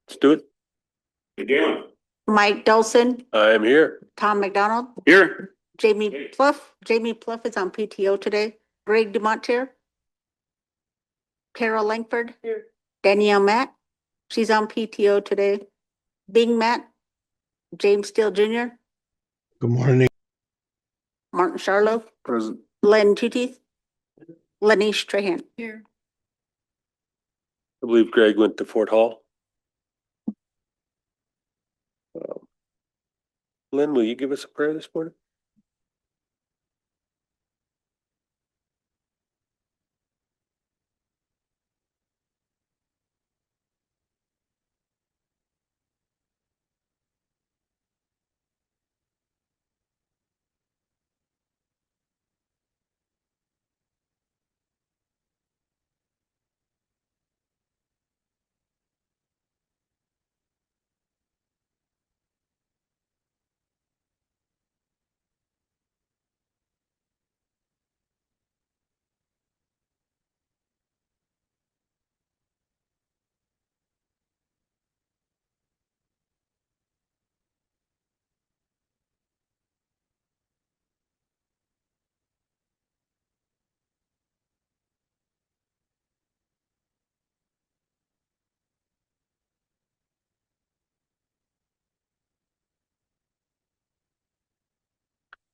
Let's do it. Again. Mike Dolson, I am here. Tom McDonald, Here. Jamie Pluff. Jamie Pluff is on PTO today. Greg Dumont here. Carol Langford. Here. Danielle Matt, she's on PTO today. Bing Matt, James Steele Jr., Good morning. Martin Charlo, Present. Len Tootieth, Lanish Trahan. Here. I believe Greg went to Fort Hall. Lynn, will you give us a prayer this morning?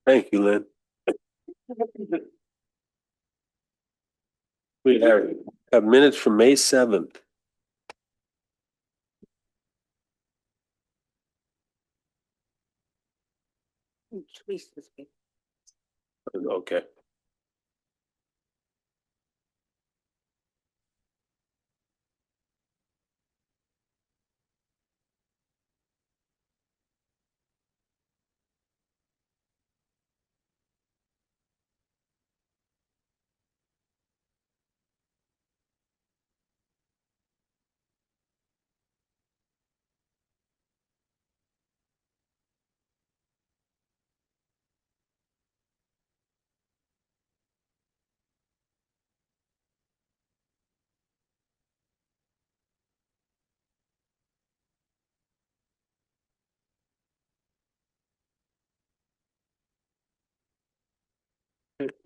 Thank you, Lynn. We have minutes from May 7th. Okay.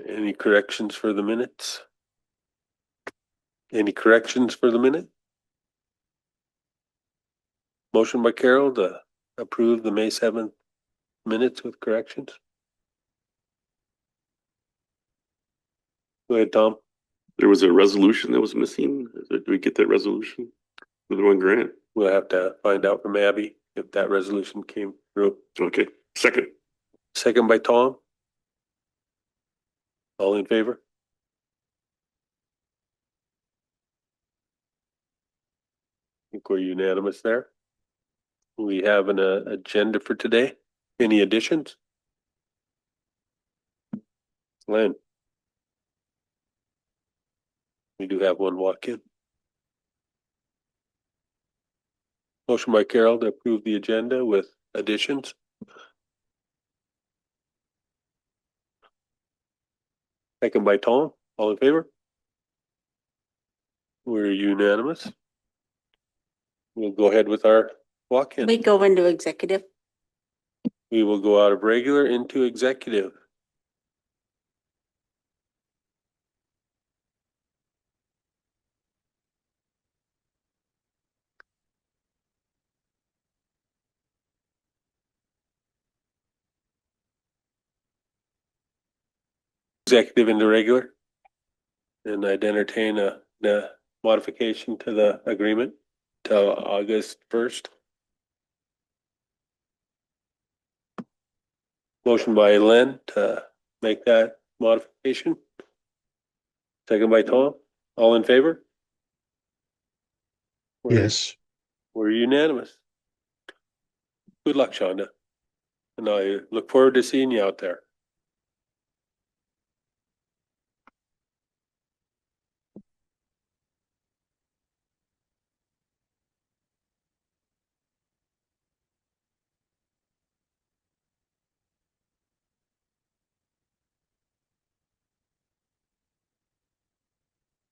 Any corrections for the minutes? Any corrections for the minute? Motion by Carol to approve the May 7th minutes with corrections. Go ahead, Tom. There was a resolution that was missing. Did we get that resolution for the one grant? We'll have to find out from Abby if that resolution came through. Okay. Second. Second by Tom. All in favor? I think we're unanimous there. We have an agenda for today. Any additions? Len? We do have one walk-in. Motion by Carol to approve the agenda with additions. Second by Tom. All in favor? We're unanimous. We'll go ahead with our walk-in. We go into executive. We will go out of regular into executive. Executive into regular. And I'd entertain a modification to the agreement till August 1st. Motion by Len to make that modification. Second by Tom. All in favor? Yes. We're unanimous. Good luck, Shonda. And I look forward to seeing you out there.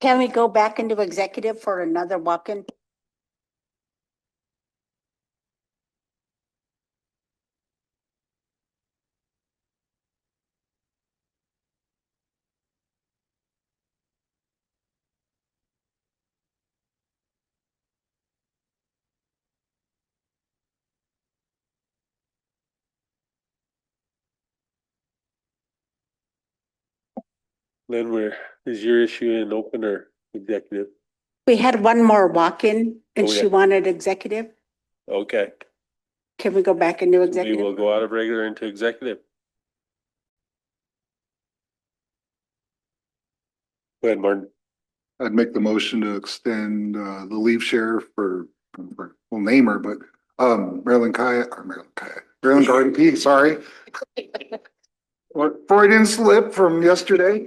Can we go back into executive for another walk-in? Lynn, is your issue in open or executive? We had one more walk-in and Oh, she yeah. wanted executive. Okay, Can we go back into we executive? will go out of regular into executive. Go ahead, Martin. I'd make the motion to extend the leave share for, we'll name her, but Marilyn Garden, sorry. What Freudian slip from yesterday.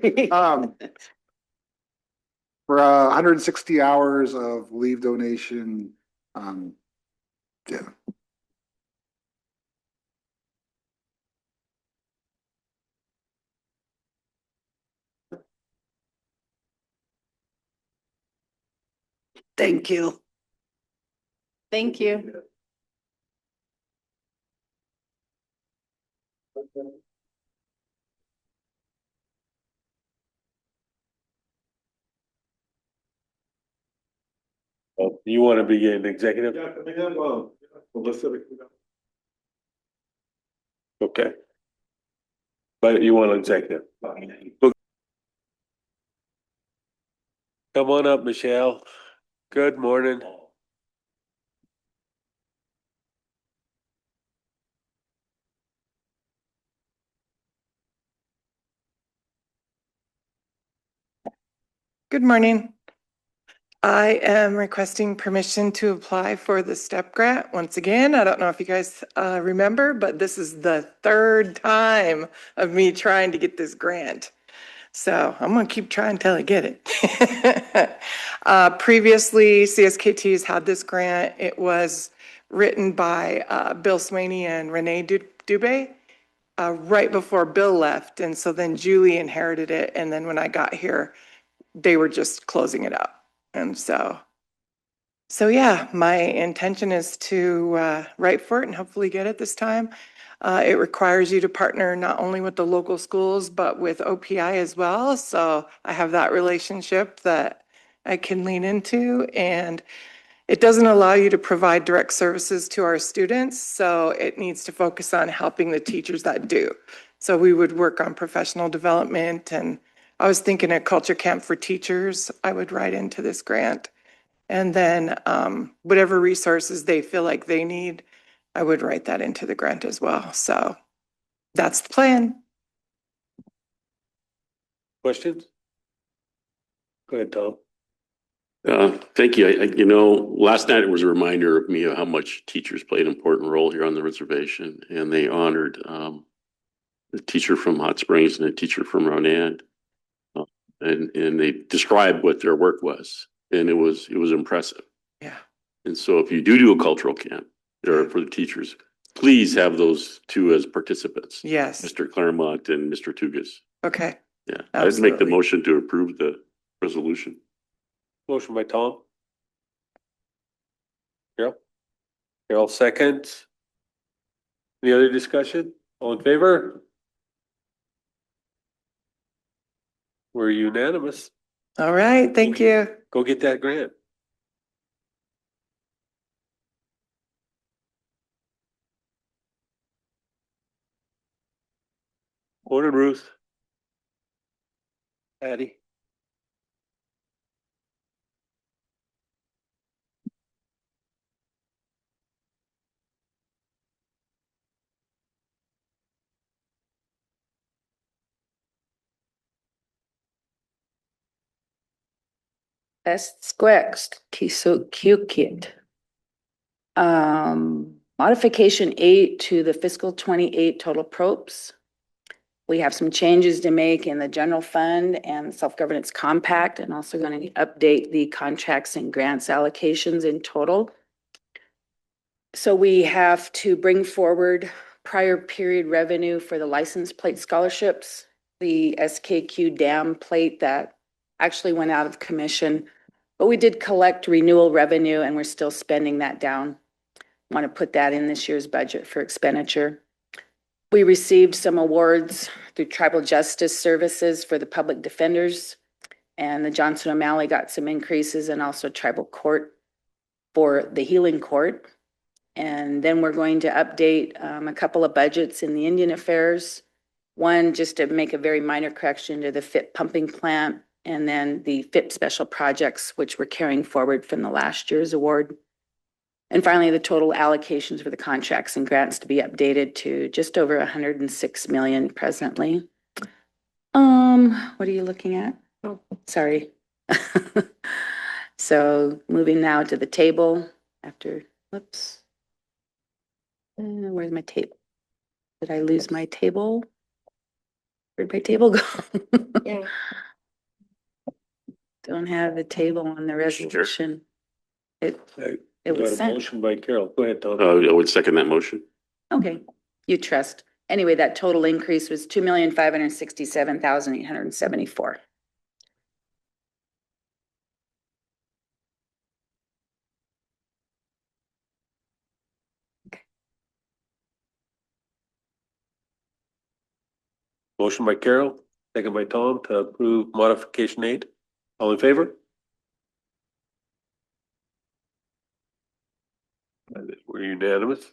For 160 hours of leave donation. Yeah. Thank you. Thank you. Oh, you want to be in executive? Okay. But you want executive? Come on up, Michelle. Good morning. Good morning. I am requesting permission to apply for the STEP grant. Once again, I don't know if you guys remember, but this is the third time of me trying to get this grant. So I'm gonna keep trying till I get it. Previously, CSKT has had this grant. It was written by Bill Swaney and Renee Dubé right before Bill left. And so then Julie inherited it. And then when I got here, they were just closing it up. And so yeah, my intention is to write for it and hopefully get it this time. It requires you to partner not only with the local schools, but with OPI as well. So I have that relationship that I can lean into, and it doesn't allow you to provide direct services to our students. So it needs to focus on helping the teachers that do. So we would work on professional development, and I was thinking a culture camp for teachers I would write into this grant. And then whatever resources they feel like they need, I would write that into the grant as well. So that's the plan. Questions? Go ahead, Tom. Thank you. Last night it was a reminder of me of how much teachers play an important role here on the reservation, and they honored a teacher from Hot Springs and a teacher from Ronan, and they described what their work was, and it was impressive. Yeah. And so, if you do a cultural camp or for the teachers, please have those two as participants. Yes. Mr. Claremont and Mr. Tugas. Okay. Yeah, Absolutely. I'd make the motion to approve the resolution. Motion by Tom. Carol seconds. Any other discussion? All in favor? We're unanimous. All right. Thank you. Go get that grant. Morning, Ruth. Patty. Squext, Kisukit. Modification 8 to the fiscal 28 total propes. We have some changes to make in the general fund and self-governance compact, and also going to update the contracts and grants allocations in total. So we have to bring forward prior period revenue for the license plate scholarships, the SKQ dam plate that actually went out of commission. But we did collect renewal revenue and we're still spending that down. Want to put that in this year's budget for expenditure. We received some awards through Tribal Justice Services for the public defenders, and the Johnson O'Malley got some increases, and also Tribal Court for the healing court. And then we're going to update a couple of budgets in the Indian Affairs One, just to make a very minor correction to the FIP pumping plant, and then the FIP special projects, which we're carrying forward from the last year's award. And finally, the total allocations for the contracts and grants to be updated to just over 106 million presently. What are you looking at? Oh, sorry. So moving now to the table after, whoops. Where's my table? Did I lose my table? Where'd my table go? Yeah. Don't have the table on the resolution. It Got was a sent. motion by Carol. Go ahead, Tom. I would second that motion. Okay, you trust. Anyway, that total increase was 2,567,874. Motion by Carol, second by Tom to approve modification 8. All in favor? We're unanimous.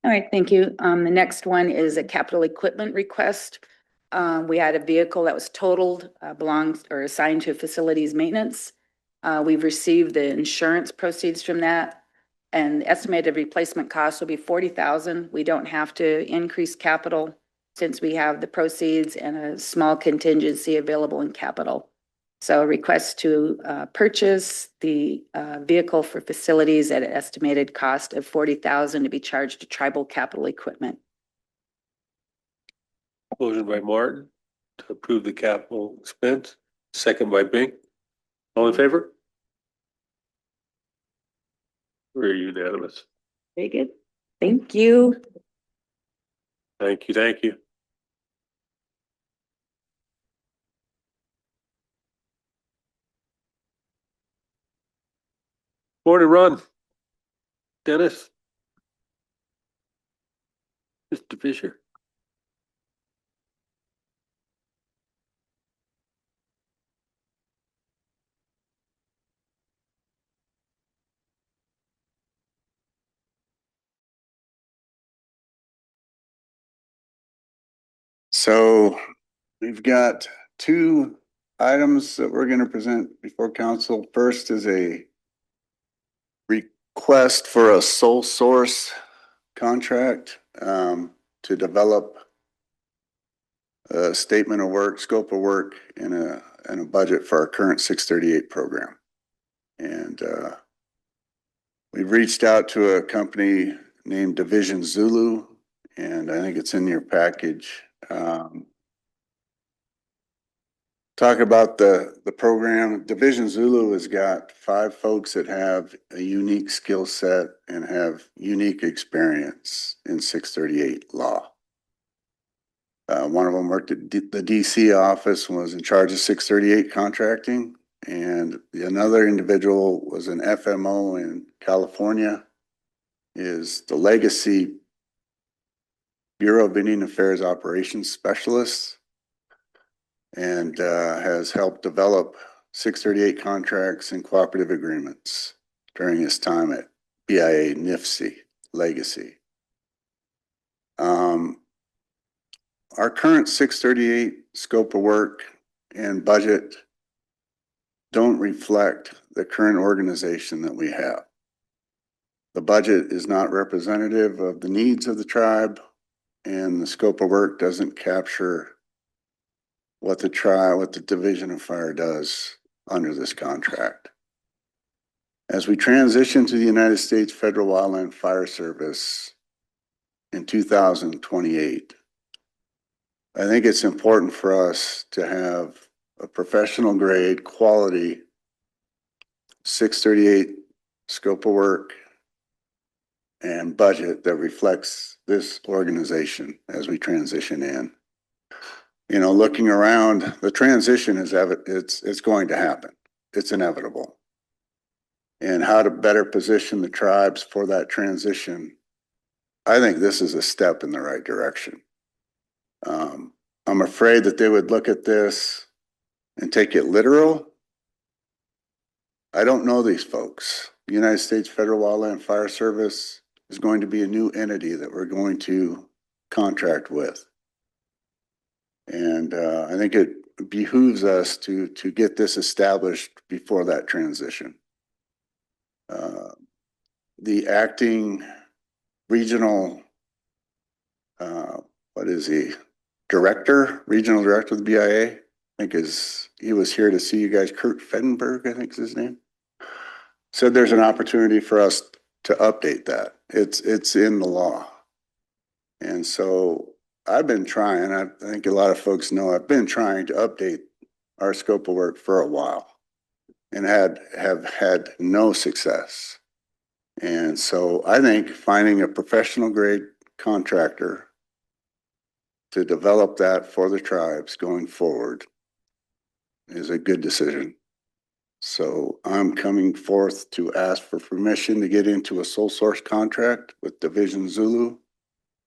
All right, thank you. The next one is a capital equipment request. We had a vehicle that was totaled, belongs or assigned to facilities maintenance. We've received the insurance proceeds from that. And the estimated replacement cost will be 40,000. We don't have to increase capital since we have the proceeds and a small contingency available in capital. So a request to purchase the vehicle for facilities at an estimated cost of 40,000 to be charged to tribal capital equipment. Motion by Martin to approve the capital expense, second by Bing. All in favor? We're unanimous. Very good. Thank you. Thank you, thank you. Morning, Ron. Dennis. Mr. Fisher. So we've got two items that we're going to present before council. First is a request for a sole source contract to develop a statement of work, scope of work, and a budget for our current 638 program. And we've reached out to a company named Division Zulu, and I think it's in your package. Talk about the program. Division Zulu has got 5 folks that have a unique skill set and have unique experience in 638 law. One of them worked at the DC office and was in charge of 638 contracting. And another individual was an FMO in California, is the Legacy Bureau of Indian Affairs Operations Specialist, and has helped develop 638 contracts and cooperative agreements during his time at BIA NIFC Legacy. Our current 638 scope of work and budget don't reflect the current organization that we have. The budget is not representative of the needs of the tribe, and the scope of work doesn't capture what the Division of Fire does under this contract. As we transition to the United States Federal Wildland Fire Service in 2028, I think it's important for us to have a professional grade, quality 638 scope of work and budget that reflects this organization as we transition in. You know, looking around, the transition is it's going to happen. It's inevitable. And how to better position the tribes for that transition, I think this is a step in the right direction. I'm afraid that they would look at this and take it literal. I don't know these folks. The United States Federal Wildland Fire Service is going to be a new entity that we're going to contract with. And I think it behooves us to get this established before that transition. The acting regional, what is he? Regional director of the BIA, I think he was here to see you guys. Kurt Fedenberg, I think is his name. Said there's an opportunity for us to update that. It's in the law. And so I've been trying, I think a lot of folks know, I've been trying to update our scope of work for a while and have had no success. And so I think finding a professional grade contractor to develop that for the tribes going forward is a good decision. So I'm coming forth to ask for permission to get into a sole source contract with Division Zulu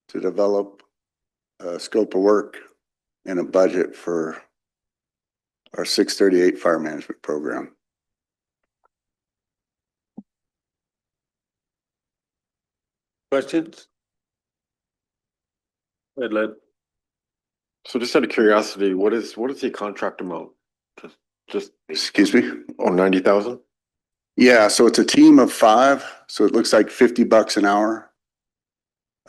to develop a scope of work and a budget for our 638 fire management program. Questions? I'd let, So just out of curiosity, what is the contract amount? Just Excuse me? 90,000? Yeah, so it's a team of 5, so it looks like $50 an hour.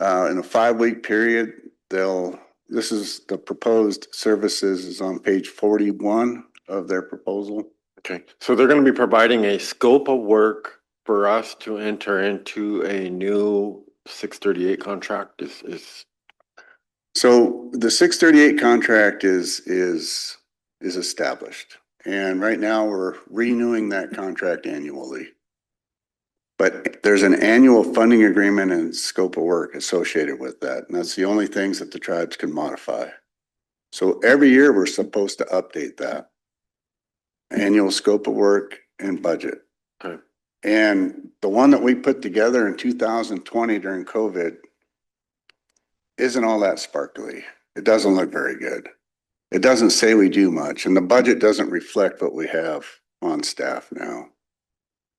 In a 5-week period, this is the proposed services is on page 41 of their proposal. Okay, so they're going to be providing a scope of work for us to enter into a new 638 contract is So the 638 contract is established. And right now we're renewing that contract annually. But there's an annual funding agreement and scope of work associated with that. And that's the only things that the tribes can modify. So every year we're supposed to update that annual scope of work and budget. Okay. And the one that we put together in 2020 during COVID isn't all that sparkly. It doesn't look very good. It doesn't say we do much, and the budget doesn't reflect what we have on staff now.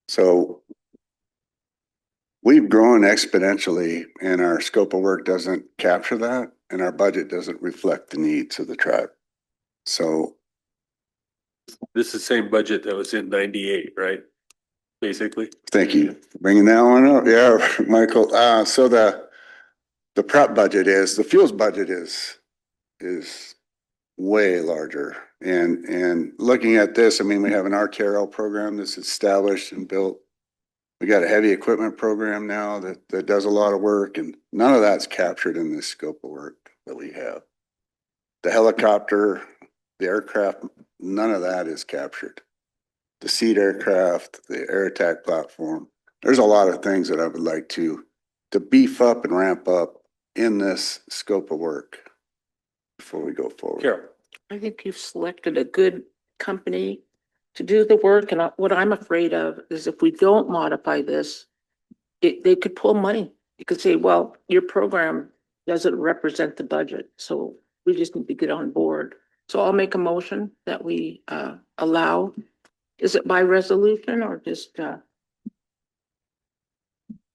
So we've grown exponentially, and our scope of work doesn't capture that, and our budget doesn't reflect the needs of the tribe. So this is the same budget that was in 98, right? Basically. thank you for bringing that one up. Yeah, Michael. So the prep budget the fuels budget is way larger. And looking at this, I mean, we have an RTRL program that's established and built. We got a heavy equipment program now that does a lot of work, and none of that's captured in this scope of work that we have. The helicopter, the aircraft, none of that is captured. The seat aircraft, the air attack platform. There's a lot of things that I would like to beef up and ramp up in this scope of work before we go forward. Carol. I think you've selected a good company to do the work, and what I'm afraid of is if we don't modify this, they could pull money. You could say, well, your program doesn't represent the budget, so we just need to get on board. So I'll make a motion that we allow, is it by resolution or just?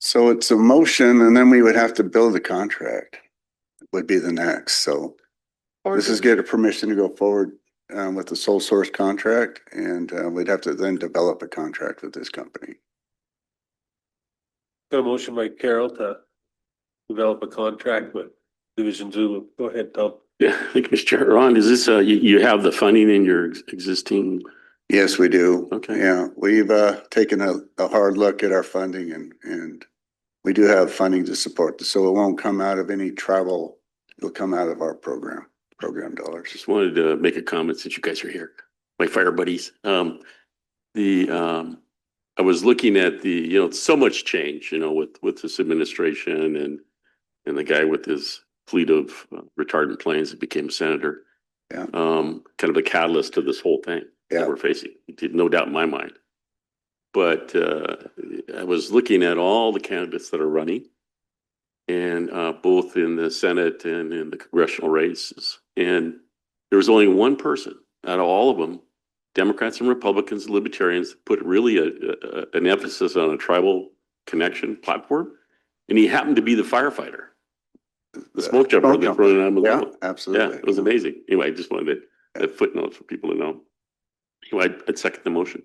So it's a motion, and then we would have to build a contract would be the next. So this is get a permission to go forward with the sole source contract, and we'd have to then develop a contract with this company. Got a motion by Carol to develop a contract with Division Zulu. Go ahead, Tom. Yeah, thank you, Mr. Chair. Ron, is this, you have the funding in your existing? Yes, we do. Okay. Yeah, we've taken a hard look at our funding, and we do have funding to support this. So it won't come out of any travel. It'll come out of our program dollars. Just wanted to make a comment since you guys are here, my fire buddies. I was looking at so much change, with this administration and the guy with his fleet of retardant planes that became senator. Yeah. Kind of a catalyst to this whole thing that we're facing. No doubt in my mind. But I was looking at all the candidates that are running, and both in the Senate and in the congressional races. And there was only one person out of all of them, Democrats and Republicans, Libertarians, put really an emphasis on a tribal connection platform. And he happened to be the firefighter. The smoke jumper they thrown on him. Yeah, Yeah, absolutely. it was amazing. Anyway, I just wanted that footnote for people to know. Anyway, I'd second the motion.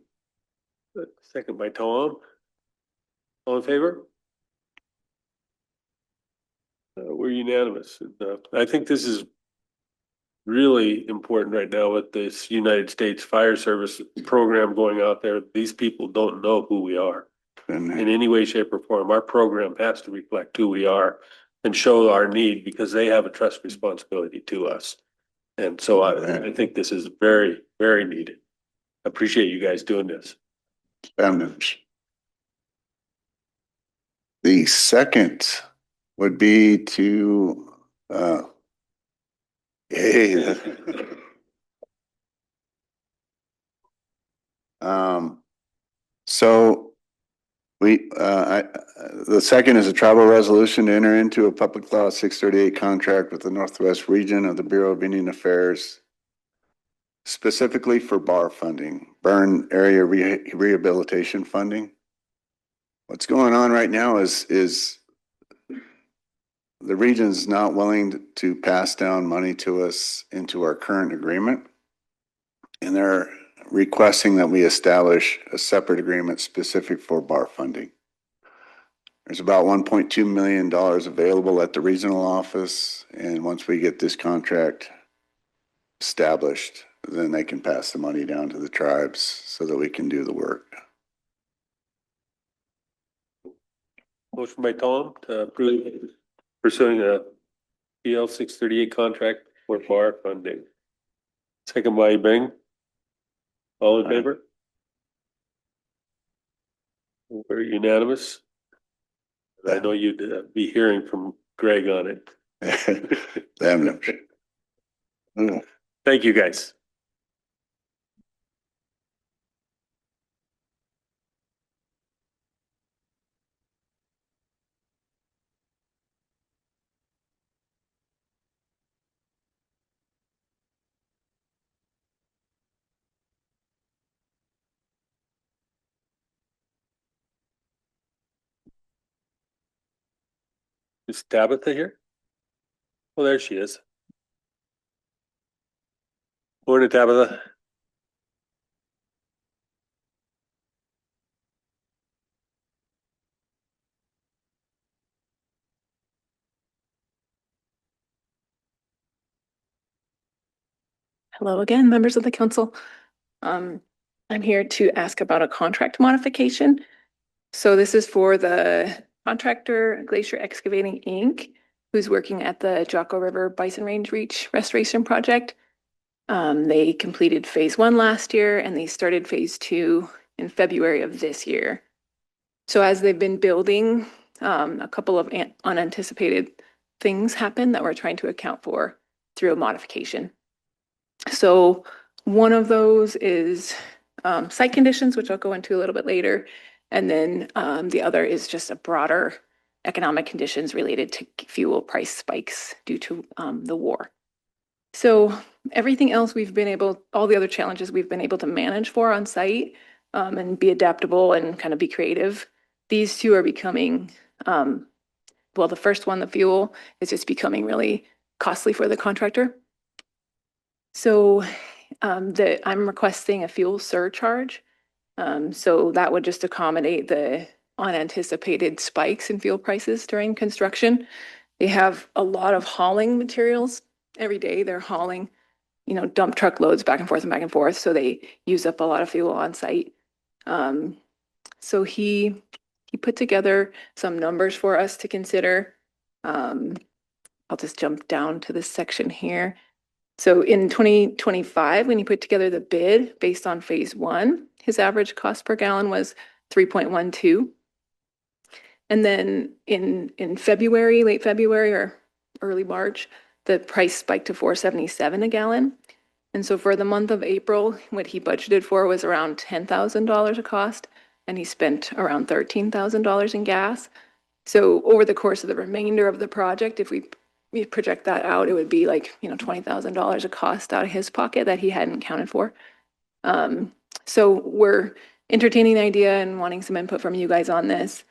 Second by Tom. All in favor? We're unanimous. I think this is really important right now with this United States Fire Service program going out there. These people don't know who we are in And any way, shape, or form. Our program has to reflect who we are and show our need because they have a trust responsibility to us. And so I think this is very, very needed. Appreciate you guys doing this. the second would be to, hey, so the second is a travel resolution to enter into a public law 638 contract with the Northwest Region of the Bureau of Indian Affairs, specifically for bar funding, burn area rehabilitation funding. What's going on right now is the region's not willing to pass down money to us into our current agreement. And they're requesting that we establish a separate agreement specific for bar funding. There's about $1.2 million available at the regional office. And once we get this contract established, then they can pass the money down to the tribes so that we can do the work. Motion by Tom to approve pursuing a PL 638 contract for bar funding. Second by Bing. All in favor? We're unanimous. I know you'd be hearing from Greg on it. Thank you, guys. Is Tabitha here? Well, there she is. Morning, Tabitha. Hello again, members of the council. I'm here to ask about a contract modification. So this is for the contractor Glacier Excavating Inc., who's working at the Jocko River Bison Range Reach Restoration Project. They completed phase 1 last year and they started phase 2 in February of this year. So as they've been building, a couple of unanticipated things happened that we're trying to account for through a modification. So one of those is site conditions, which I'll go into a little bit later. And then the other is just a broader economic conditions related to fuel price spikes due to the war. So everything else all the other challenges we've been able to manage for on site and be adaptable and kind of be creative. These two are becoming, well, the first one, the fuel, is just becoming really costly for the contractor. So I'm requesting a fuel surcharge. So that would just accommodate the unanticipated spikes in fuel prices during construction. They have a lot of hauling materials every day. They're hauling, dump truck loads back and forth and back and forth. So they use up a lot of fuel on site. So he put together some numbers for us to consider. I'll just jump down to this section here. So in 2025, when he put together the bid based on phase 1, his average cost per gallon was 3.12. And then in February, late February or early March, the price spiked to $4.77 a gallon. And so for the month of April, what he budgeted for was around $10,000 a cost, and he spent around $13,000 in gas. So over the course of the remainder of the project, if we project that out, it would be like, $20,000 a cost out of his pocket that he hadn't accounted for. So we're entertaining the idea and wanting some input from you guys on this.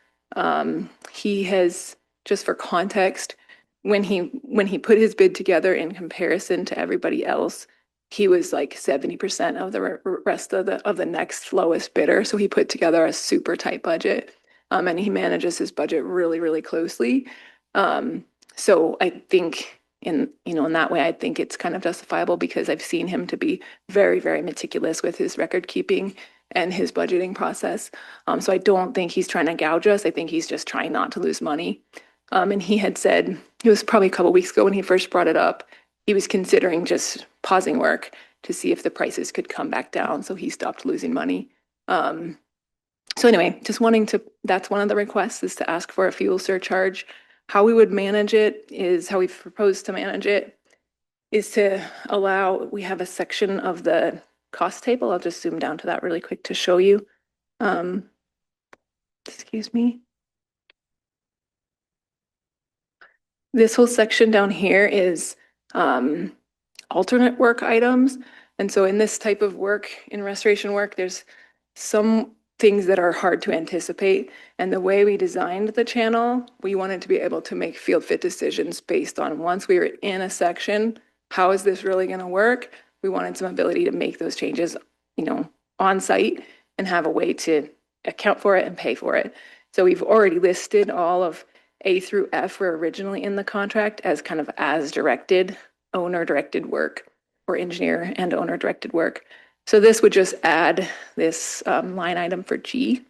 he has, just for context, when he put his bid together in comparison to everybody else, he was like 70% of the rest of the next lowest bidder. So he put together a super tight budget. And he manages his budget really, really closely. So I think in that way, I think it's kind of justifiable because I've seen him to be very, very meticulous with his record keeping and his budgeting process. So I don't think he's trying to gouge us. I think he's just trying not to lose money. And he had said, it was probably a couple weeks ago when he first brought it up, he was considering just pausing work to see if the prices could come back down. So he stopped losing money. So anyway, just that's one of the requests, is to ask for a fuel surcharge. How we would manage it is, how we've proposed to manage it is to allow, we have a section of the cost table. I'll just zoom down to that really quick to show you. Excuse me. This whole section down here is alternate work items. And so in this type of work, in restoration work, there's some things that are hard to anticipate. And the way we designed the channel, we wanted to be able to make field fit decisions based on, once we were in a section, how is this really going to work? We wanted some ability to make those changes, on site and have a way to account for it and pay for it. So we've already listed all of A through F were originally in the contract as kind of as directed, owner directed work, or engineer and owner directed work. So this would just add this line item for G.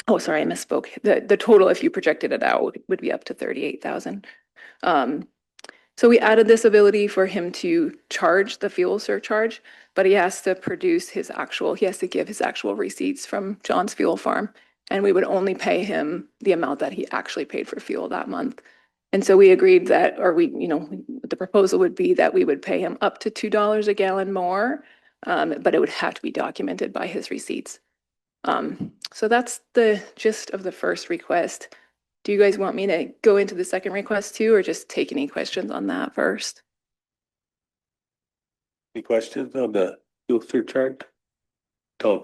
Oh, sorry, I misspoke. The total, if you projected it out, would be up to 38,000. So we added this ability for him to charge the fuel surcharge, but he has to give his actual receipts from John's Fuel Farm, and we would only pay him the amount that he actually paid for fuel that month. And so we agreed that, the proposal would be that we would pay him up to $2 a gallon more, but it would have to be documented by his receipts. So that's the gist of the first request. Do you guys want me to go into the second request too, or just take any questions on that first? Any questions on the fuel surcharge? Tom?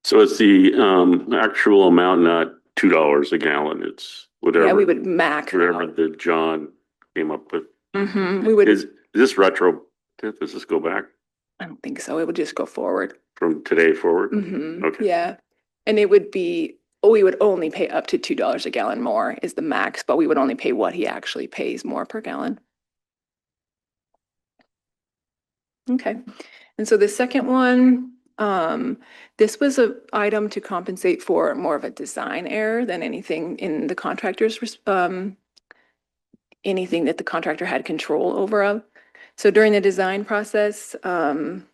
So it's the actual amount, not $2 a gallon. It's whatever. Yeah, we would max whatever out. that John came up with. We would. Is this retro? Does this go back I don't think so. It would just go forward. from today forward? Okay. Yeah. And it would be, we would only pay up to $2 a gallon more is the max, but we would only pay what he actually pays more per gallon. Okay. And so the second one, this was an item to compensate for more of a design error than anything in the contractor's, anything that the contractor had control over. So during the design process, the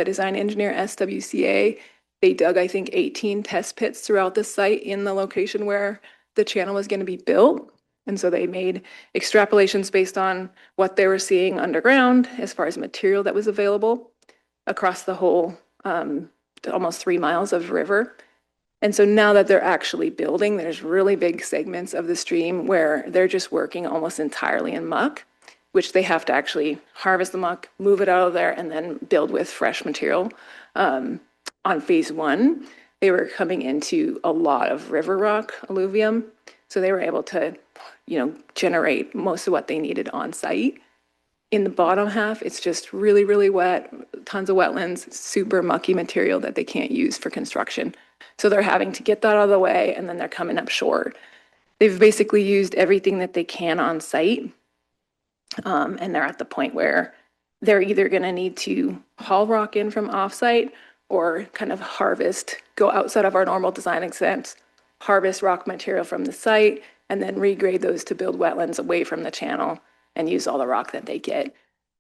design engineer SWCA, they dug, I think, 18 test pits throughout the site in the location where the channel was going to be built. And so they made extrapolations based on what they were seeing underground as far as material that was available across the whole almost 3 miles of river. And so now that they're actually building, there's really big segments of the stream where they're just working almost entirely in muck, which they have to actually harvest the muck, move it out of there, and then build with fresh material. On phase one, they were coming into a lot of river rock alluvium. So they were able to, generate most of what they needed on site. In the bottom half, it's just really, really wet, tons of wetlands, super mucky material that they can't use for construction. So they're having to get that out of the way, and then they're coming up short. They've basically used everything that they can on site. And they're at the point where they're either going to need to haul rock in from offsite or kind of go outside of our normal design exempts, harvest rock material from the site, and then regrade those to build wetlands away from the channel and use all the rock that they get.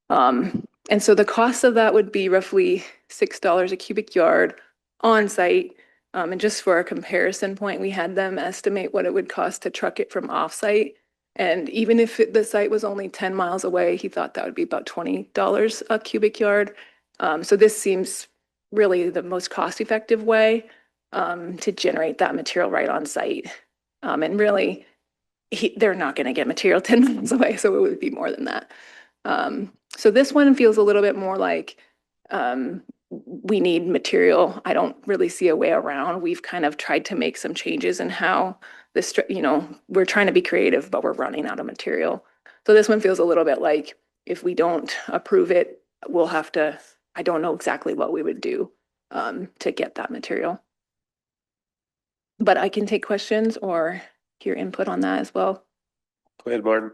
And so the cost of that would be roughly $6 a cubic yard on site. And just for a comparison point, we had them estimate what it would cost to truck it from offsite. And even if the site was only 10 miles away, he thought that would be about $20 a cubic yard. So this seems really the most cost-effective way to generate that material right on site. And really, they're not going to get material 10 miles away, so it would be more than that. So this one feels a little bit more like we need material. I don't really see a way around. We've kind of tried to make some changes in how this, we're trying to be creative, but we're running out of material. So this one feels a little bit like if we don't approve it, we'll have to, I don't know exactly what we would do to get that material. But I can take questions or hear input on that as well. Go ahead, Martin.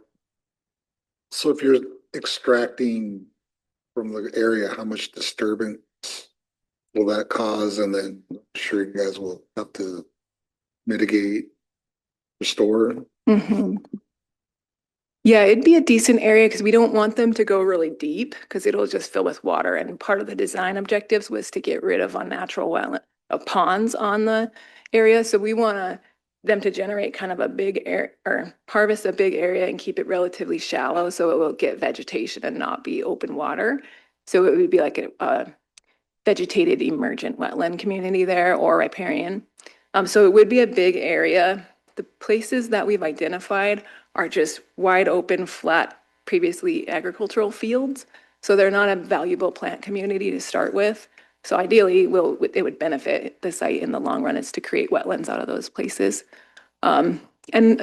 So if you're extracting from the area, how much disturbance will that cause? And then I'm sure you guys will have to mitigate, restore. Mhm. Yeah, it'd be a decent area because we don't want them to go really deep because it'll just fill with water. And part of the design objectives was to get rid of unnatural wetland ponds on the area. So we want them to generate kind of a big air or harvest a big area and keep it relatively shallow so it will get vegetation and not be open water. So it would be like a vegetated emergent wetland community there or riparian. So it would be a big area. The places that we've identified are just wide open, flat, previously agricultural fields. So they're not a valuable plant community to start with. So ideally, it would benefit the site in the long run is to create wetlands out of those places. And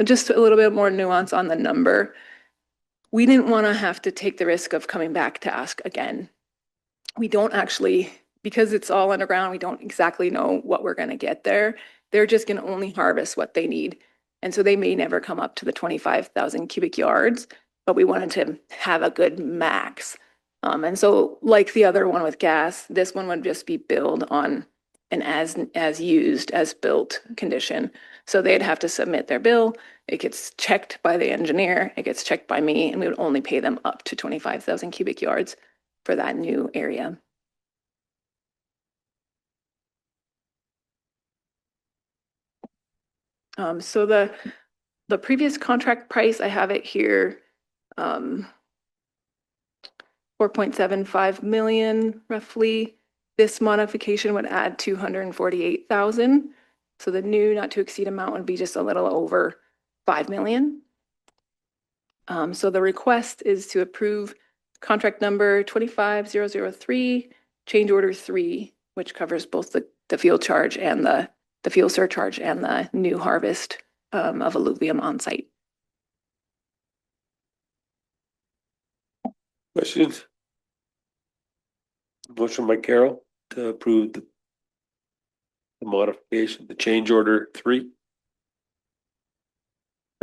just a little bit more nuance on the number. We didn't want to have to take the risk of coming back to ask again. We don't actually, because it's all underground, we don't exactly know what we're going to get there. They're just going to only harvest what they need. And so they may never come up to the 25,000 cubic yards, but we wanted to have a good max. And so like the other one with gas, this one would just be billed on an as used, as built condition. So they'd have to submit their bill. It gets checked by the engineer, it gets checked by me, and we would only pay them up to 25,000 cubic yards for that new area. So the previous contract price, I have it here, 4.75 million roughly. This modification would add 248,000. So the new not to exceed amount would be just a little over 5 million. So the request is to approve contract number 25003, change order 3, which covers both the fuel charge and the fuel surcharge and the new harvest of alluvium on site. Questions? Motion by Carol to approve the modification, the change order 3.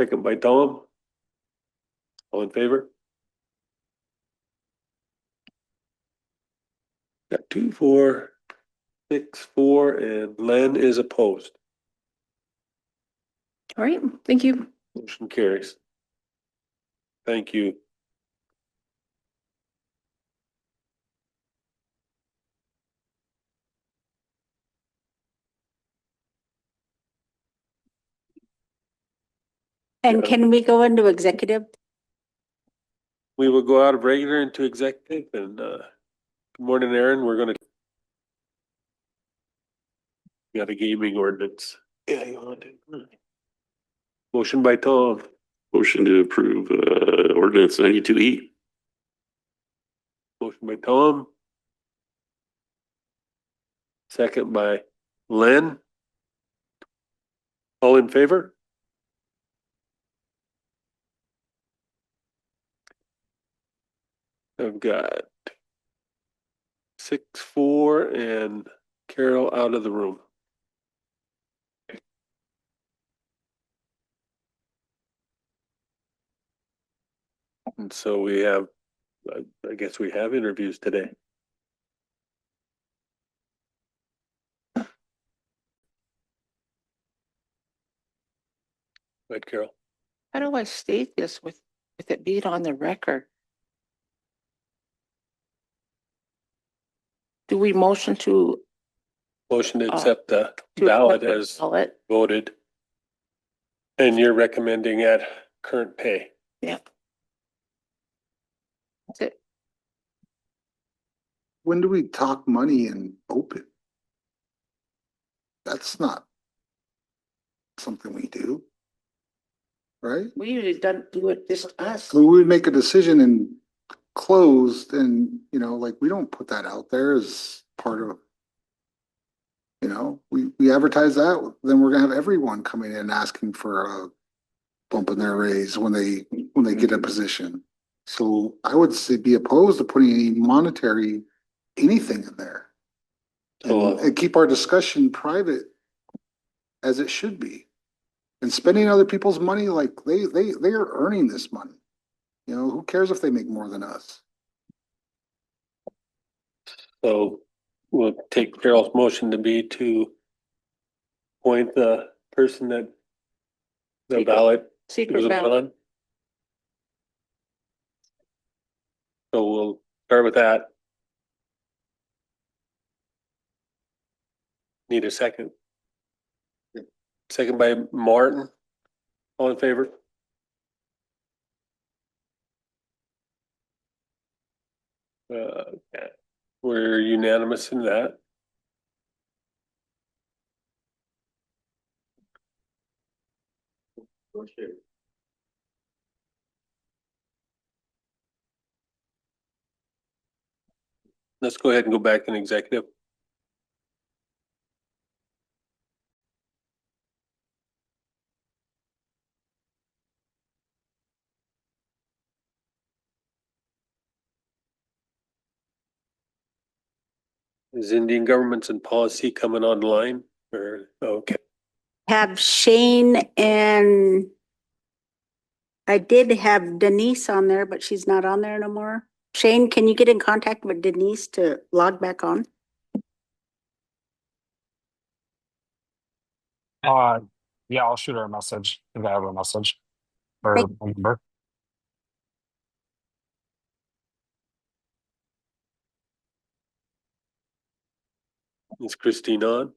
Second by Tom. All in favor? Got 2, 4, 6, 4, and Len is opposed. All right, thank you. Motion carries. Thank you. And can we go into executive? We will go out of regular into executive and good morning, Aaron. We're gonna got a gaming ordinance. Yeah, you want to. Motion by Tom. Motion to approve ordinance 92E. Motion by Tom. Second by Len. All in favor? I've got 6, 4, and Carol out of the room. And so we have, I guess we have interviews today. Right, Carol? How do I state this with it being on the record? Do we motion to? Motion to accept the to ballot accept the as ballot? voted. And you're recommending at current pay. Yeah. That's it. When do we talk money in open? That's not something we do. Right? We usually don't do it just us. So we would make a decision and closed and, like, we don't put that out there as part of, you know, we advertise that, then we're gonna have everyone coming in asking for a bump in their raise when they get a position. So I would say be opposed to putting any monetary, anything in there. And keep our discussion private as it should be. And spending other people's money, like they are earning this money. You know, who cares if they make more than us? So we'll take Carol's motion to be to appoint the person that the Secret- ballot Secret was ballot. on. So we'll start with that. Need a second. Second by Martin. All in favor? Okay. We're unanimous in that. Let's go ahead and go back in executive. Is Indian governments and policy coming online or, okay. Have Shane and I did have Denise on there, but she's not on there no more. Shane, can you get in contact with Denise to log back on? Yeah, I'll shoot her a message if I have a message Thank- or a number. Is Christine on?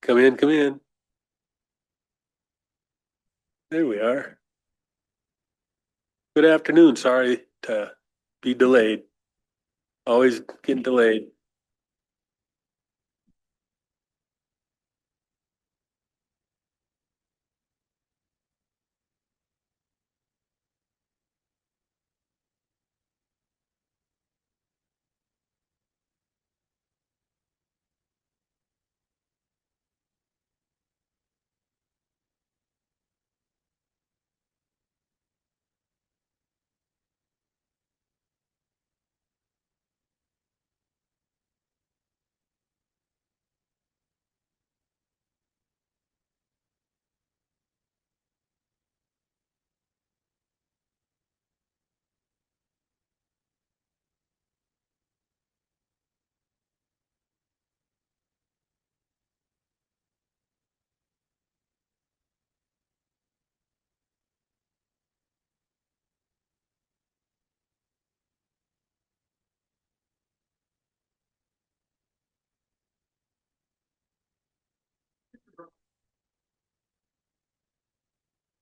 Come in, come in. There we are. Good afternoon. Sorry to be delayed. Always getting delayed.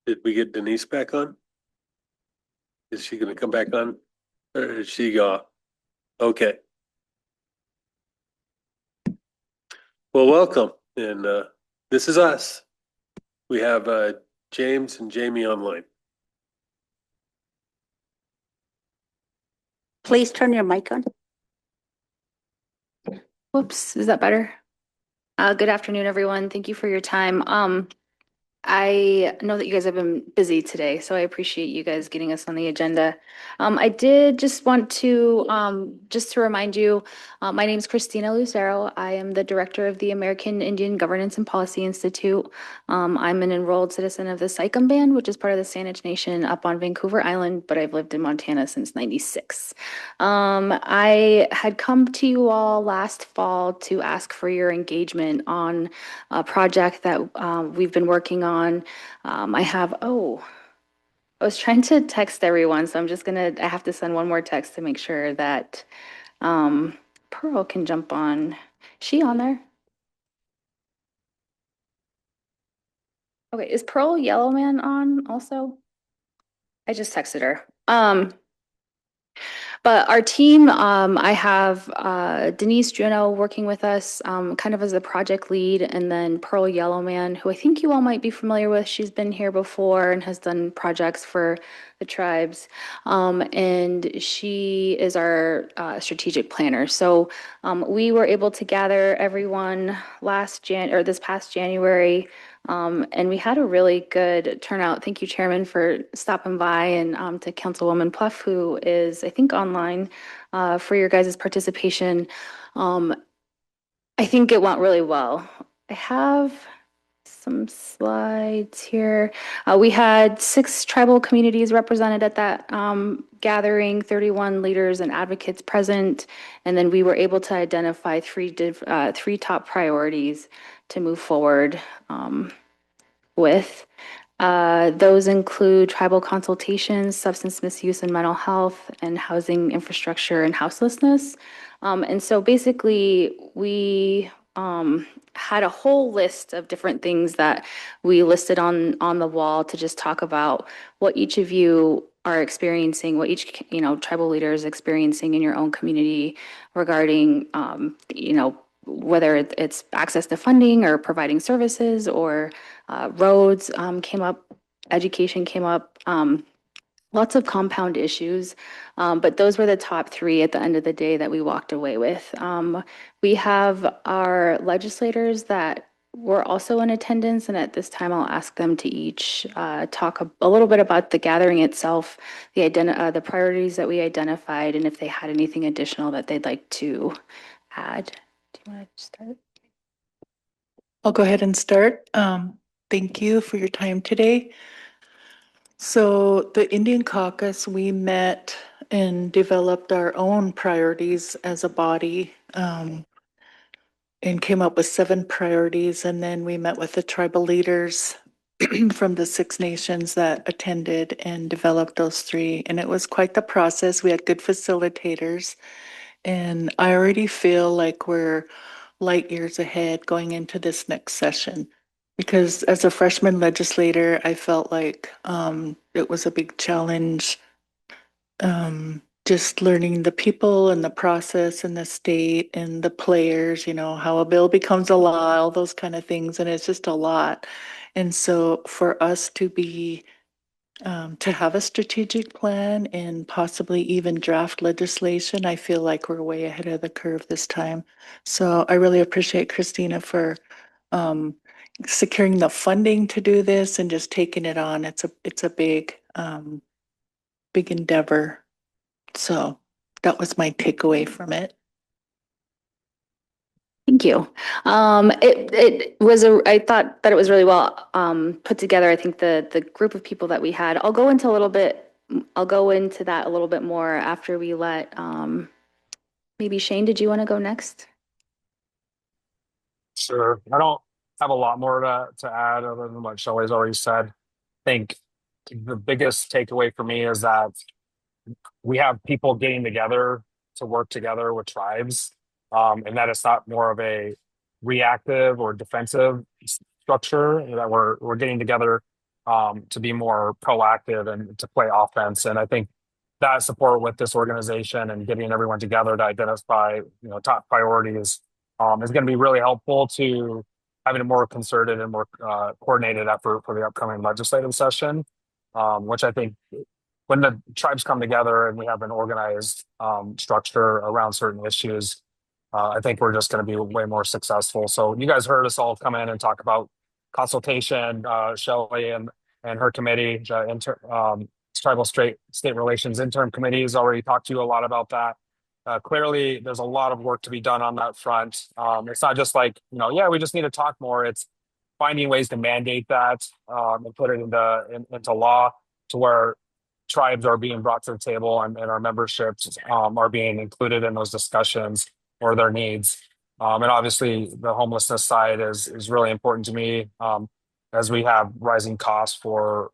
Did we get Denise back on? Is she gonna come back on? Or is she okay. Well, welcome. And this is us. We have James and Jamie online. Please turn your mic on. Whoops, is that better? Good afternoon, everyone. Thank you for your time. I know that you guys have been busy today, so I appreciate you guys getting us on the agenda. I did just want to, just to remind you, my name is Christina Lucero. I am the director of the American Indian Governance and Policy Institute. I'm an enrolled citizen of the Saikum Band, which is part of the Saanich Nation up on Vancouver Island, but I've lived in Montana since '96. I had come to you all last fall to ask for your engagement on a project that we've been working on. I was trying to text everyone, so I have to send one more text to make sure that Pearl can jump on. Is she on there? Okay, is Pearl Yellowman on also? I just texted her. But our team, I have Denise Juno working with us, kind of as the project lead, and then Pearl Yellowman, who I think you all might be familiar with. She's been here before and has done projects for the tribes. And she is our strategic planner. So we were able to gather everyone this past January. And we had a really good turnout. Thank you, Chairman, for stopping by, and to Councilwoman Pluff, who is, I think, online for your guys' participation. I think it went really well. I have some slides here. We had 6 tribal communities represented at that gathering, 31 leaders and advocates present, and then we were able to identify 3 top priorities to move forward with. Those include tribal consultations, substance misuse and mental health, and housing infrastructure and houselessness. And so basically, we had a whole list of different things that we listed on the wall to just talk about what each of you are experiencing, what each tribal leader is experiencing in your own community regarding whether it's access to funding or providing services or roads came up, education came up, lots of compound issues. But those were the top 3 at the end of the day that we walked away with. We have our legislators that were also in attendance, and at this time I'll ask them to each talk a little bit about the gathering itself, the priorities that we identified, and if they had anything additional that they'd like to add. Do you want to start? I'll go ahead and start. Thank you for your time today. So the Indian Caucus, we met and developed our own priorities as a body, and came up with 7 priorities. And then we met with the tribal leaders from the 6 nations that attended and developed those 3. And it was quite the process. We had good facilitators. And I already feel like we're light years ahead going into this next session. Because as a freshman legislator, I felt like it was a big challenge, just learning the people and the process and the state and the players, how a bill becomes a law, all those kind of things. And it's just a lot. And so for us to have a strategic plan and possibly even draft legislation, I feel like we're way ahead of the curve this time. So I really appreciate Christina for securing the funding to do this and just taking it on. It's a big endeavor. So that was my takeaway from it. Thank you. I thought that it was really well put together. I think the group of people that we had, I'll go into that a little bit more after we let, maybe Shane, did you want to go next? Sure. I don't have a lot more to add other than what Shelley's already said. I think the biggest takeaway for me is that we have people getting together to work together with tribes, and that it's not more of a reactive or defensive structure, that we're getting together to be more proactive and to play offense. And I think that support with this organization and getting everyone together to identify top priorities is going to be really helpful to having a more concerted and more coordinated effort for the upcoming legislative session, which I think when the tribes come together and we have an organized structure around certain issues, I think we're just going to be way more successful. So you guys heard us all come in and talk about consultation. Shelley and her committee, the Tribal State Relations Interim Committee, has already talked to you a lot about that. Clearly, there's a lot of work to be done on that front. It's not just like, we just need to talk more. It's finding ways to mandate that and put it into law to where tribes are being brought to the table and our memberships are being included in those discussions or their needs. And obviously the homelessness side is really important to me as we have rising costs for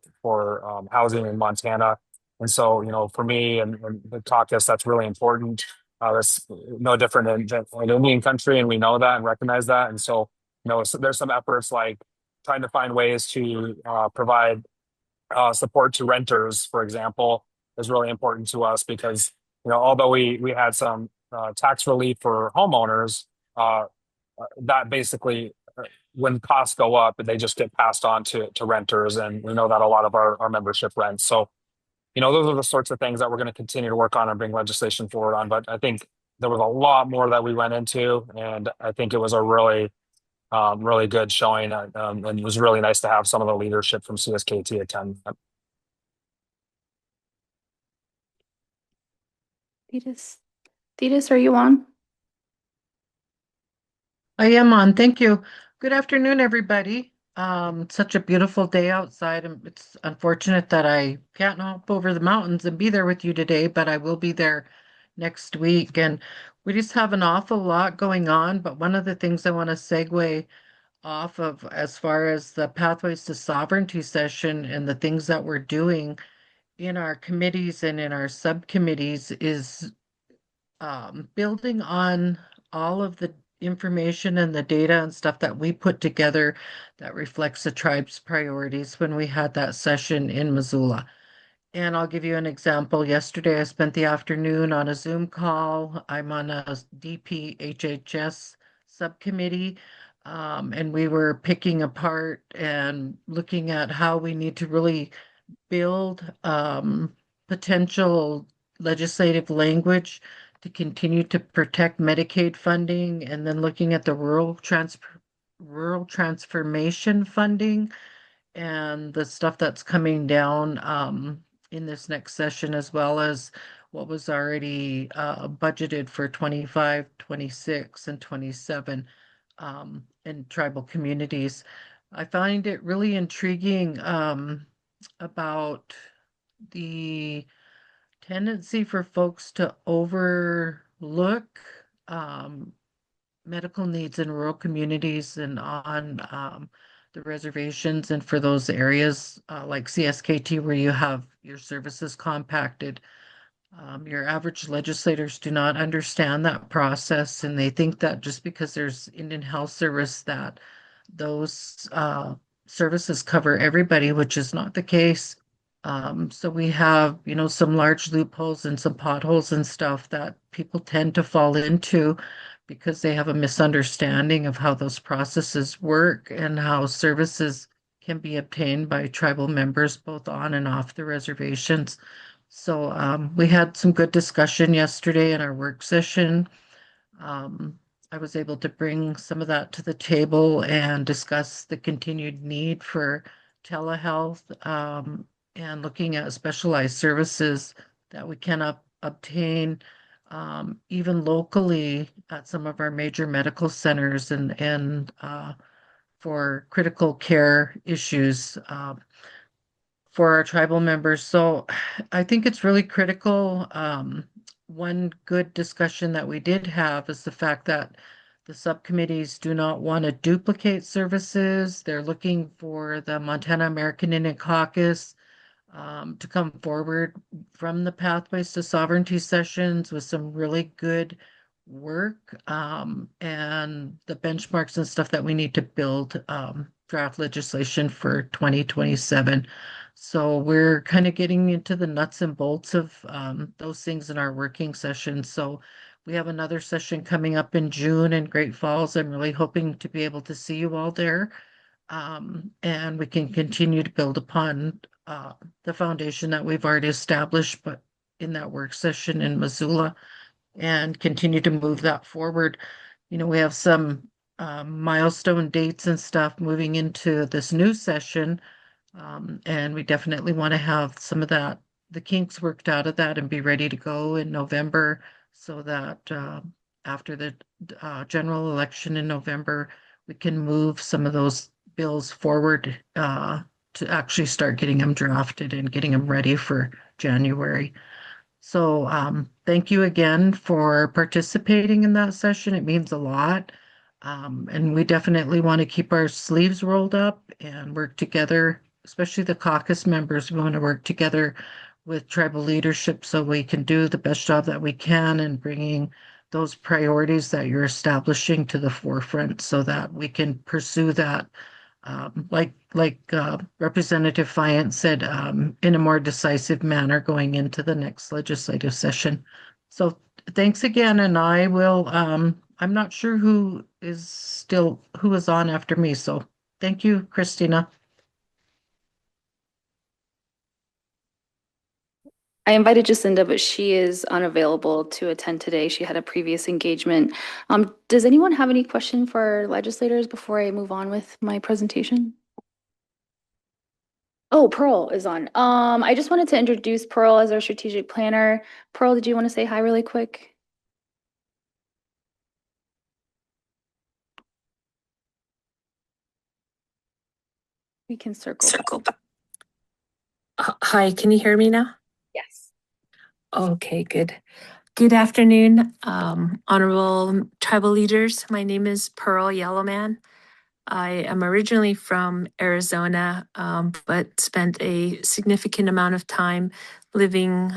housing in Montana. And so, for me and the caucus, that's really important. That's no different in Indian country, and we know that and recognize that. And so, there's some efforts like trying to find ways to provide support to renters, for example, is really important to us because although we had some tax relief for homeowners, that basically when costs go up, they just get passed on to renters, and we know that a lot of our membership rents. So, those are the sorts of things that we're going to continue to work on and bring legislation forward on. But I think there was a lot more that we went into, and I think it was a really good showing, and it was really nice to have some of the leadership from CSKT attend. Thetis, are you on? I am on. Thank you. Good afternoon, everybody. Such a beautiful day outside, and it's unfortunate that I can't hop over the mountains and be there with you today, but I will be there next week. And we just have an awful lot going on. But one of the things I want to segue off of as far as the Pathways to Sovereignty session and the things that we're doing in our committees and in our subcommittees is building on all of the information and the data and stuff that we put together that reflects the tribe's priorities when we had that session in Missoula. And I'll give you an example. Yesterday, I spent the afternoon on a Zoom call. I'm on a DPHHS subcommittee, and we were picking apart and looking at how we need to really build potential legislative language to continue to protect Medicaid funding, and then looking at the rural transformation funding and the stuff that's coming down in this next session, as well as what was already budgeted for 25, 26, and 27 in tribal communities. I find it really intriguing about the tendency for folks to overlook medical needs in rural communities and on the reservations, and for those areas like CSKT where you have your services compacted. Your average legislators do not understand that process, and they think that just because there's Indian Health Service that those services cover everybody, which is not the case. So we have, some large loopholes and some potholes and stuff that people tend to fall into because they have a misunderstanding of how those processes work and how services can be obtained by tribal members both on and off the reservations. So we had some good discussion yesterday in our work session. I was able to bring some of that to the table and discuss the continued need for telehealth and looking at specialized services that we can obtain even locally at some of our major medical centers and for critical care issues for our tribal members. So I think it's really critical. One good discussion that we did have is the fact that the subcommittees do not want to duplicate services. They're looking for the Montana American Indian Caucus to come forward from the Pathways to Sovereignty sessions with some really good work and the benchmarks and stuff that we need to build draft legislation for 2027. So we're kind of getting into the nuts and bolts of those things in our working session. So we have another session coming up in June in Great Falls. I'm really hoping to be able to see you all there. And we can continue to build upon the foundation that we've already established, but in that work session in Missoula, and continue to move that forward. We have some milestone dates and stuff moving into this new session. And we definitely want to have some of the kinks worked out of that and be ready to go in November so that after the general election in November, we can move some of those bills forward to actually start getting them drafted and getting them ready for January. So thank you again for participating in that session. It means a lot. And we definitely want to keep our sleeves rolled up and work together, especially the caucus members. We want to work together with tribal leadership so we can do the best job that we can in bringing those priorities that you're establishing to the forefront so that we can pursue that. Like Representative Fayant said, in a more decisive manner going into the next legislative session. So thanks again, and I will, I'm not sure who is on after me, so thank you, Christina. I invited Jacinda, but she is unavailable to attend today. She had a previous engagement. Does anyone have any question for our legislators before I move on with my presentation? Oh, Pearl is on. I just wanted to introduce Pearl as our strategic planner. Pearl, did you want to say hi really quick? We can circle back. Hi, can you hear me now? Yes. Okay, good. Good afternoon, honorable tribal leaders. My name is Pearl Yellowman. I am originally from Arizona, but spent a significant amount of time living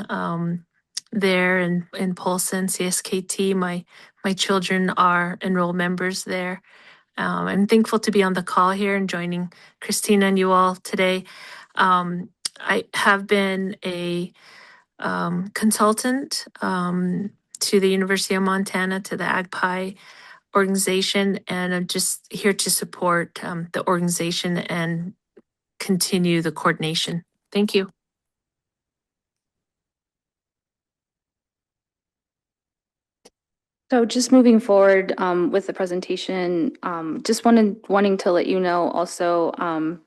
there in Polson, CSKT. My children are enrolled members there. I'm thankful to be on the call here and joining Christina and you all today. I have been a consultant to the University of Montana, to the AgPi organization, and I'm just here to support the organization and continue the coordination. Thank you. So just moving forward with the presentation, just wanting to let you know also,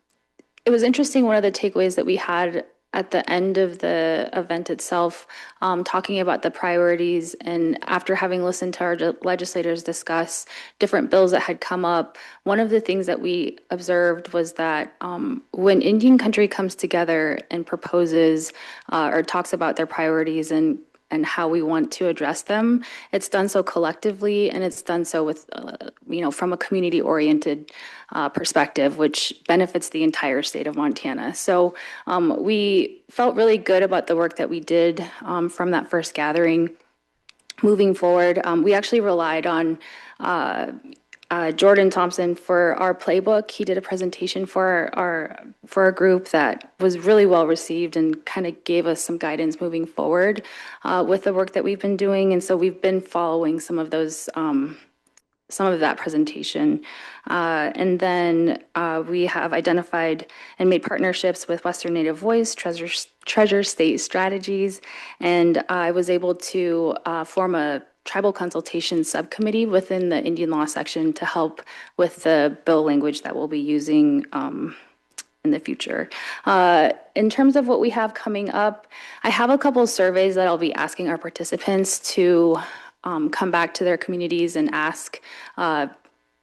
it was interesting, one of the takeaways that we had at the end of the event itself, talking about the priorities, and after having listened to our legislators discuss different bills that had come up, one of the things that we observed was that when Indian country comes together and proposes or talks about their priorities and how we want to address them, it's done so collectively, and it's done so with, from a community-oriented perspective, which benefits the entire state of Montana. So we felt really good about the work that we did from that first gathering. Moving forward, we actually relied on Jordan Thompson for our playbook. He did a presentation for our group that was really well received and kind of gave us some guidance moving forward with the work that we've been doing. And so we've been following some of those some of that presentation. And then we have identified and made partnerships with Western Native Voice, Treasure State Strategies, and I was able to form a tribal consultation subcommittee within the Indian law section to help with the bill language that we'll be using in the future. In terms of what we have coming up, I have a couple of surveys that I'll be asking our participants to come back to their communities and ask.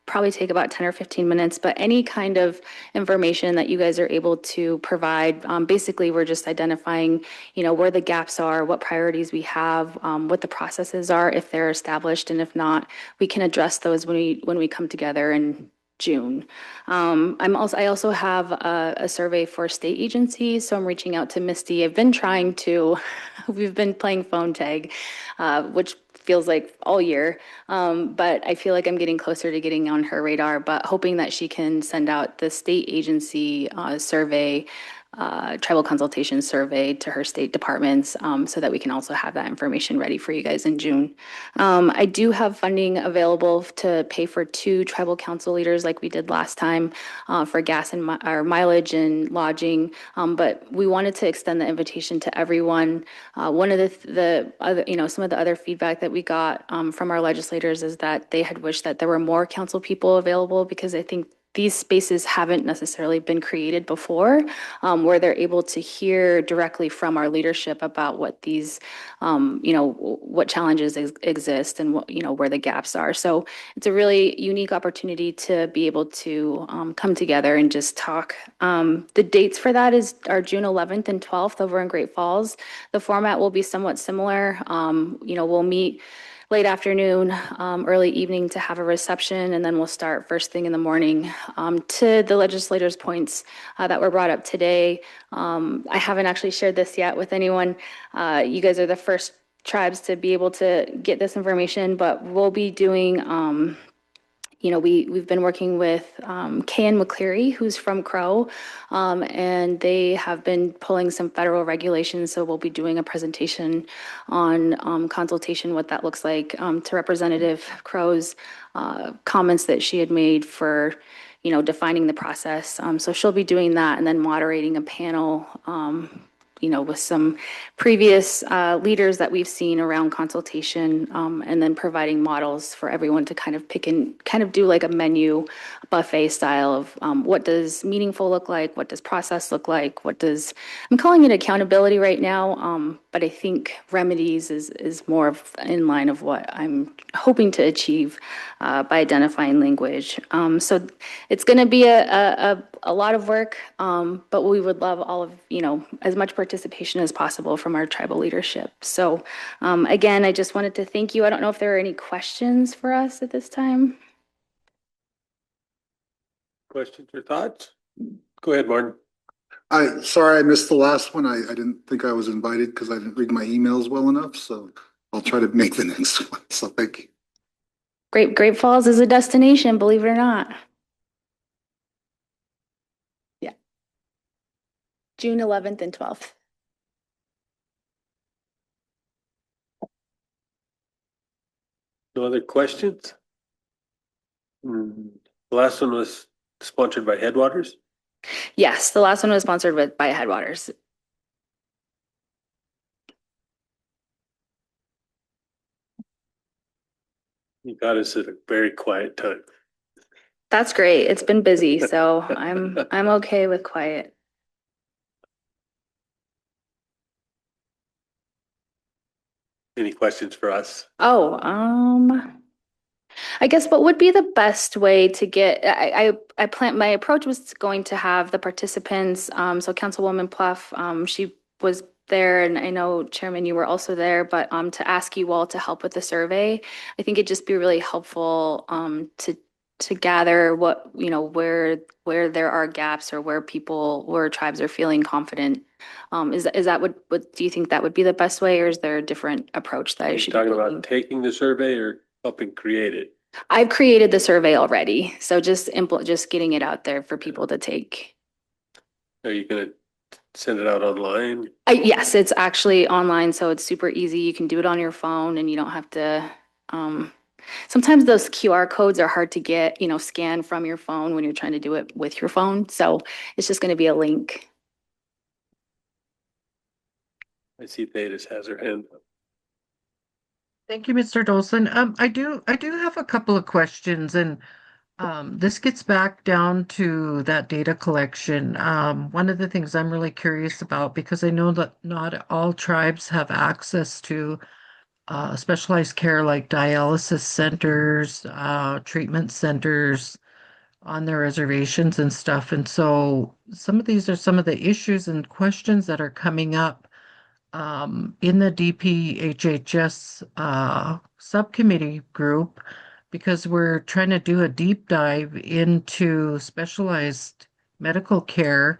Probably take about 10 or 15 minutes, but any kind of information that you guys are able to provide, basically we're just identifying, where the gaps are, what priorities we have, what the processes are, if they're established, and if not, we can address those when we come together in June. I also have a survey for state agencies, so I'm reaching out to Misty. We've been playing phone tag, which feels like all year. But I feel like I'm getting closer to getting on her radar, but hoping that she can send out the state agency survey, tribal consultation survey to her state departments, so that we can also have that information ready for you guys in June. I do have funding available to pay for 2 tribal council leaders like we did last time for gas and our mileage and lodging, but we wanted to extend the invitation to everyone. One of the other, some of the other feedback that we got from our legislators is that they had wished that there were more council people available, because I think these spaces haven't necessarily been created before, where they're able to hear directly from our leadership about what these, what challenges exist and what, where the gaps are. So it's a really unique opportunity to be able to come together and just talk. The dates for that are June 11th and 12th over in Great Falls. The format will be somewhat similar. We'll meet late afternoon, early evening to have a reception, and then we'll start first thing in the morning. To the legislators' points that were brought up today, I haven't actually shared this yet with anyone. You guys are the first tribes to be able to get this information, but we'll be doing we've been working with Kayan McCleary, who's from Crow, and they have been pulling some federal regulations. So we'll be doing a presentation on consultation, what that looks like, to Representative Crow's comments that she had made for, defining the process. So she'll be doing that and then moderating a panel, with some previous leaders that we've seen around consultation, and then providing models for everyone to kind of pick and kind of do like a menu buffet style of what does meaningful look like, what does process look like, I'm calling it accountability right now, but I think remedies is more in line of what I'm hoping to achieve by identifying language. So it's going to be a lot of work, but we would love all of, as much participation as possible from our tribal leadership. So again, I just wanted to thank you. I don't know if there are any questions for us at this time. Questions or thoughts? Go ahead, Martin. Sorry, I missed the last one. I didn't think I was invited because I didn't read my emails well enough, so I'll try to make the next one. So thank you. Great Falls is a destination, believe it or not. Yeah. June 11th and 12th. No other questions? The last one was sponsored by Headwaters. Yes, the last one was sponsored by Headwaters. You got us at a very quiet time. That's great. It's been busy, so I'm okay with quiet. Any questions for us? Oh, I guess what would be the best way to get, I plan, my approach was going to have the participants, so Councilwoman Pluff, she was there, and I know Chairman, you were also there, but to ask you all to help with the survey. I think it'd just be really helpful to gather what, where there are gaps or where tribes are feeling confident. Is that what do you think that would be the best way, or is there a different approach that I should be talking taking? about taking the survey or helping create it? I've created the survey already, so just getting it out there for people to take. Are you gonna send it out online? Yes, it's actually online, so it's super easy. You can do it on your phone and you don't have to, sometimes those QR codes are hard to get, scan from your phone when you're trying to do it with your phone. So it's just gonna be a link. I see Thetis has her hand up. Thank you, Mr. Dolson. I do have a couple of questions, and this gets back down to that data collection. One of the things I'm really curious about, because I know that not all tribes have access to specialized care like dialysis centers, treatment centers on their reservations and stuff. And so some of these are some of the issues and questions that are coming up in the DPHHS subcommittee group, because we're trying to do a deep dive into specialized medical care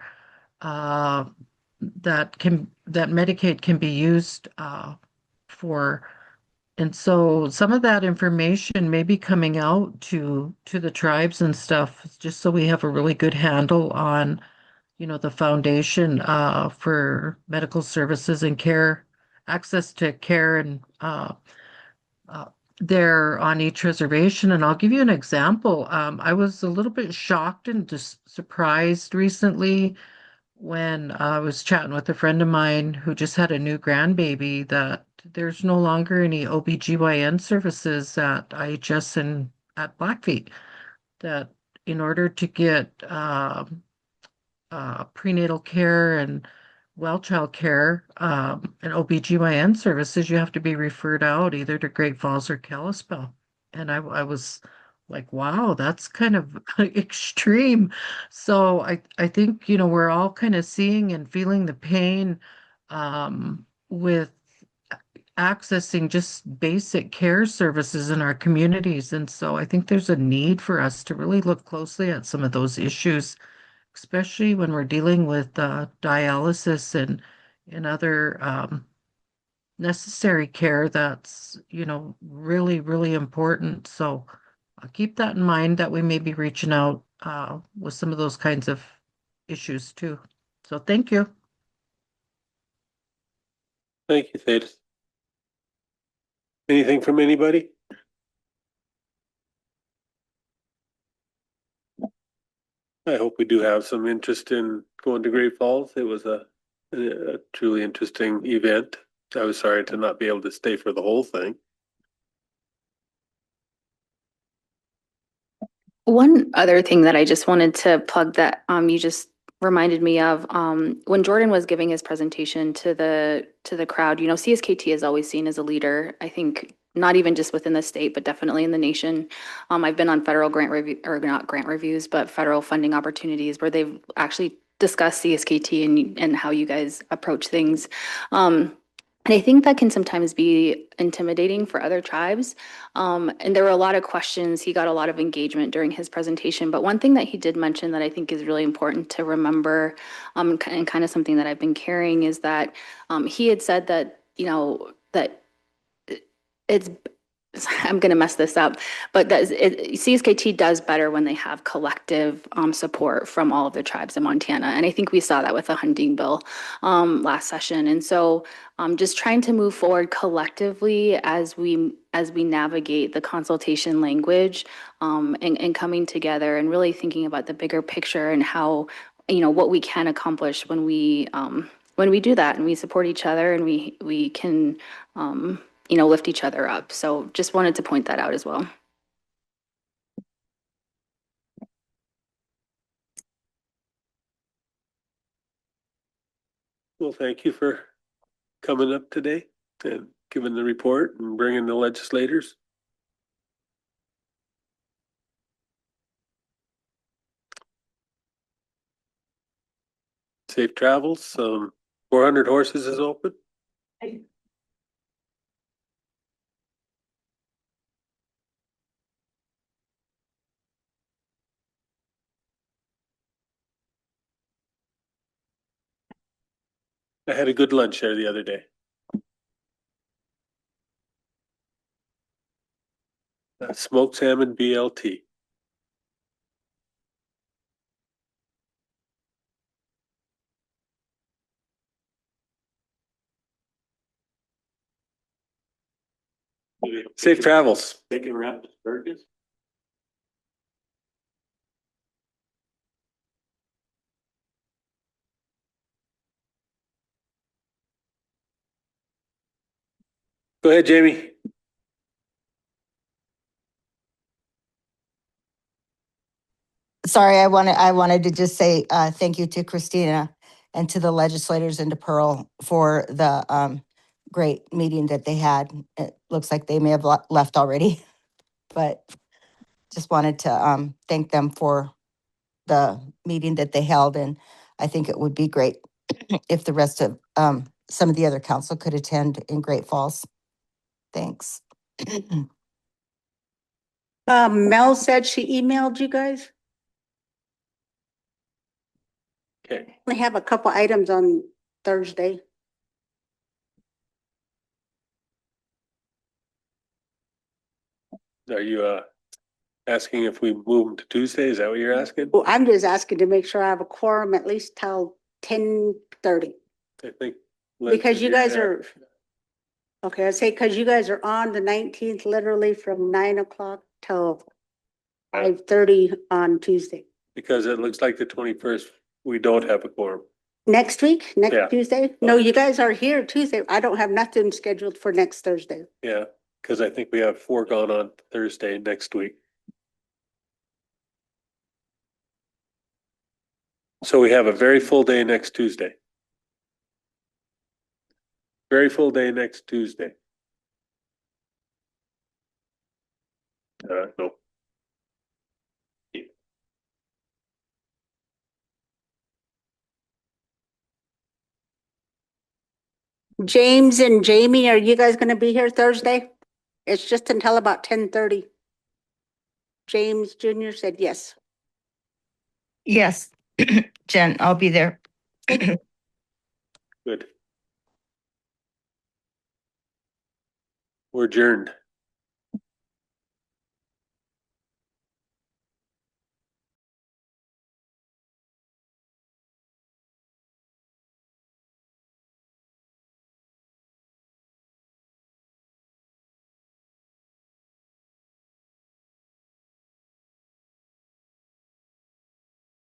uh, that Medicaid can be used for. And so some of that information may be coming out to the tribes and stuff, just so we have a really good handle on the foundation for medical services and care, access to care and uh, there on each reservation. And I'll give you an example. I was a little bit shocked and just surprised recently when I was chatting with a friend of mine who just had a new grandbaby that there's no longer any OBGYN services at IHS and at Blackfeet. That in order to get prenatal care and well child care and OBGYN services, you have to be referred out either to Great Falls or Kalispell. And I was like, wow, that's kind of extreme. So I think, we're all kind of seeing and feeling the pain with accessing just basic care services in our communities. And so I think there's a need for us to really look closely at some of those issues, especially when we're dealing with dialysis and other necessary care that's, really, really important. So keep that in mind that we may be reaching out with some of those kinds of issues too. So thank you. Thank you, Theda. Anything from anybody? I hope we do have some interest in going to Great Falls. It was a truly interesting event. I was sorry to not be able to stay for the whole thing. One other thing that I just wanted to plug that you just reminded me of when Jordan was giving his presentation to the crowd, you know, CSKT is always seen as a leader. I think not even just within the state, but definitely in the nation. I've been on federal grant review, or not grant reviews, but federal funding opportunities where they've actually discussed CSKT and how you guys approach things. And I think that can sometimes be intimidating for other tribes. And there were a lot of questions. He got a lot of engagement during his presentation. But one thing that he did mention that I think is really important to remember, and kind of something that I've been carrying, is that he had said that, you know, that it's, I'm going to mess this up, but CSKT does better when they have collective support from all of the tribes in Montana. And I think we saw that with the hunting bill last session. And so just trying to move forward collectively as we navigate the consultation language and coming together and really thinking about the bigger picture and how, you know, what we can accomplish when we do that and we support each other and we can you know, lift each other up. So just wanted to point that out as well. Well, thank you for coming up today and giving the report and bringing the legislators. Safe travels. 400 horses is open. I had a good lunch there the other day. Smoked salmon BLT. Safe travels. Bacon wrapped asparagus? Go ahead, Jamie. Sorry, I wanted to just say thank you to Christina and to the legislators and to Pearl for the great meeting that they had. It looks like they may have left already, but just wanted to thank them for the meeting that they held. And I think it would be great if the rest of some of the other council could attend in Great Falls. Thanks. Mel said she emailed you guys. Okay. We have a couple items on Thursday. Are you asking if we move them to Tuesday? Is that what you're asking? Well, I'm just asking to make sure I have a quorum at least till 10:30. I think. Because you guys are, okay, I say, because you guys are on the 19th, literally from 9 o'clock till 5:30 on Tuesday. Because it looks like the 21st, we don't have a quorum. Next week, Yeah. next Tuesday? No, you guys are here Tuesday. I don't have nothing scheduled for next Thursday. Yeah, because I think we have 4 gone on Thursday next week. So we have a very full day next Tuesday. Very full day next Tuesday. No. James and Jamie, are you guys gonna be here Thursday? It's just until about 10:30. James Jr. said yes. Yes, Jen, I'll be there. Good. We're adjourned.